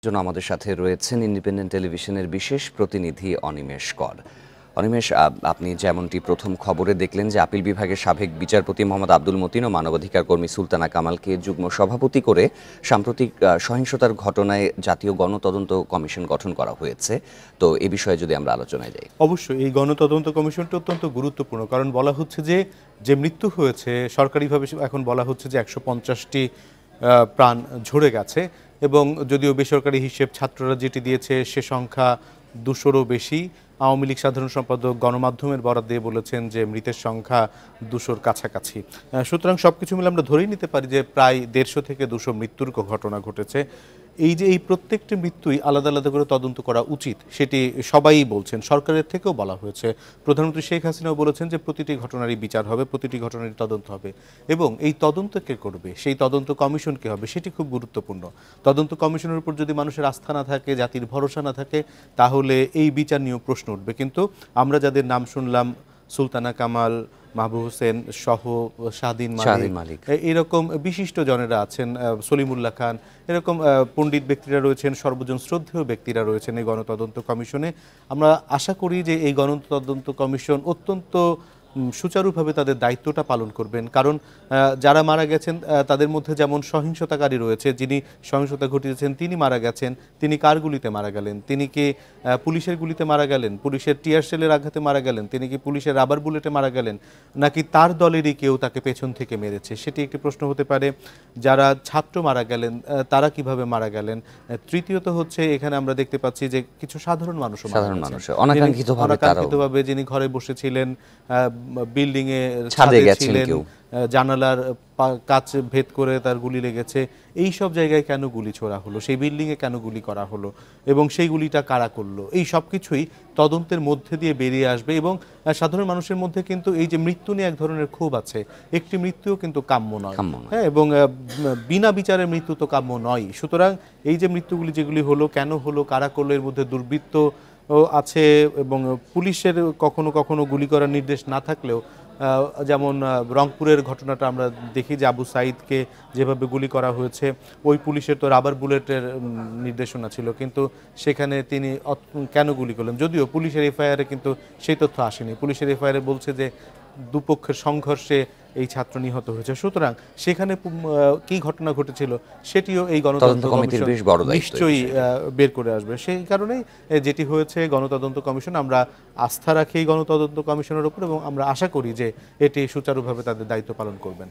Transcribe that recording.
জন্য আমাদের সাথে রয়েছেন ইন্ডিপেন্ডেন্ট টেলিভিশনের বিশেষ প্রতিনিধি অনিমেষ কর। অনিমেষ, আপনি যেমনটি প্রথম খবরে দেখলেন যে আপিল বিভাগের সাবেক বিচারপতি মোহাম্মদ আব্দুল মতিন ও মানবাধিকার কর্মী সুলতানা কামালকে যুগ্ম সভাপতি করে সাম্প্রতিক সহিংসতার ঘটনায় জাতীয় গণতদন্ত কমিশন গঠন করা হয়েছে। তো এ বিষয়ে যদি আমরা আলোচনায় যাই। অবশ্যই এই গণতদন্ত কমিশনটা অত্যন্ত গুরুত্বপূর্ণ, কারণ বলা হচ্ছে যে মৃত্যু হয়েছে সরকারিভাবে এখন বলা হচ্ছে যে 150টি প্রাণ ঝরে গেছে, এবং যদিও বেসরকারি হিসেব ছাত্ররা যেটি দিয়েছে সে সংখ্যা 200-রও বেশি। আওয়ামী লীগ সাধারণ সম্পাদক গণমাধ্যমের বরাত দিয়ে বলেছেন যে মৃতের সংখ্যা 200-র কাছাকাছি। সুতরাং সবকিছু মিলে আমরা ধরেই নিতে পারি যে প্রায় 150 থেকে 200 মৃত্যুর ঘটনা ঘটেছে। এই প্রত্যেকটি মৃত্যুই আলাদা আলাদা করে তদন্ত করা উচিত, সেটি সবাই বলছেন, সরকারের থেকেও বলা হয়েছে। প্রধানমন্ত্রী শেখ হাসিনাও বলেছেন যে প্রতিটি ঘটনারই বিচার হবে, প্রতিটি ঘটনারই তদন্ত হবে, এবং এই তদন্ত কে করবে, সেই তদন্ত কমিশন কে হবে, সেটি খুব গুরুত্বপূর্ণ। তদন্ত কমিশনের উপর যদি মানুষের আস্থা না থাকে, জাতির ভরসা না থাকে, তাহলে এই বিচার নিয়েও প্রশ্ন উঠবে। কিন্তু আমরা যাদের নাম শুনলাম, সুলতানা কামাল, মাহবুব হোসেন সহ শাহদিন মালিক, এরকম বিশিষ্ট জনেরা আছেন, সলিমুল্লাহ খান, এরকম পণ্ডিত ব্যক্তিরা রয়েছেন, সর্বজন শ্রদ্ধেয় ব্যক্তিরা রয়েছেন এই গণতদন্ত কমিশনে। আমরা আশা করি যে এই গণতদন্ত কমিশন অত্যন্ত সুচারুভাবে তাদের দায়িত্বটা পালন করবেন, কারণ যারা মারা গেছেন তাদের মধ্যে যেমন সহিংসতাকারী রয়েছে, যিনি সহিংসতা ঘটিয়েছেন তিনি মারা গেছেন, তিনি কার গুলিতে মারা গেলেন, তিনি কি পুলিশের গুলিতে মারা গেলেন, পুলিশের টিয়ার সেলের আঘাতে মারা গেলেন, তিনি কি পুলিশের রাবার বুলেটে মারা গেলেন, নাকি তার দলেরই কেউ তাকে পেছন থেকে মেরেছে, সেটি একটি প্রশ্ন হতে পারে। যারা ছাত্র মারা গেলেন তারা কিভাবে মারা গেলেন। তৃতীয়ত হচ্ছে, এখানে আমরা দেখতে পাচ্ছি যে কিছু সাধারণ মানুষ অনাকাঙ্ক্ষিতভাবে যিনি ঘরে বসেছিলেন, বিল্ডিং এ ছাদে ছিলেন, জানালার কাঁচ ভেদ করে তার গুলি লেগেছে, এই সব জায়গায় কেন গুলি ছোড়া হলো, সেই বিল্ডিং এ কেন গুলি করা হলো, এবং সেই গুলিটা কারা করলো, এই সব কিছুই তদন্তের মধ্যে দিয়ে বেরিয়ে আসবে। এবং সাধারণ মানুষের মধ্যে কিন্তু এই যে মৃত্যু নিয়ে এক ধরনের ক্ষোভ আছে, একটি মৃত্যুও কিন্তু কাম্য নয়, হ্যাঁ, এবং বিনা বিচারের মৃত্যু তো কাম্য নয়। সুতরাং এই যে মৃত্যুগুলি যেগুলি হলো, কেন হলো, কারা করলো, এর মধ্যে দুর্বৃত্ত আছে, এবং পুলিশের কখনো কখনো গুলি করার নির্দেশ না থাকলেও, যেমন রংপুরের ঘটনাটা আমরা দেখি যে আবু সাইদকে যেভাবে গুলি করা হয়েছে, ওই পুলিশের তো রাবার বুলেটের নির্দেশনা ছিল, কিন্তু সেখানে তিনি কেন গুলি করলেন, যদিও পুলিশের এফআইআরে কিন্তু সেই তথ্য আসেনি। পুলিশের এফআইআরে বলছে যে দুপক্ষের সংঘর্ষে এই ছাত্র নিহত হয়েছে। সুতরাং সেখানে কি ঘটনা ঘটেছিল সেটিও এই গণতদন্ত কমিশন নিশ্চয়ই বের করে আসবে। সেই কারণেই যেটি হয়েছে, গণতদন্ত কমিশন, আমরা আস্থা রাখি এই গণতদন্ত কমিশনের উপর, এবং আমরা আশা করি যে এটি সুচারুভাবে তাদের দায়িত্ব পালন করবেন।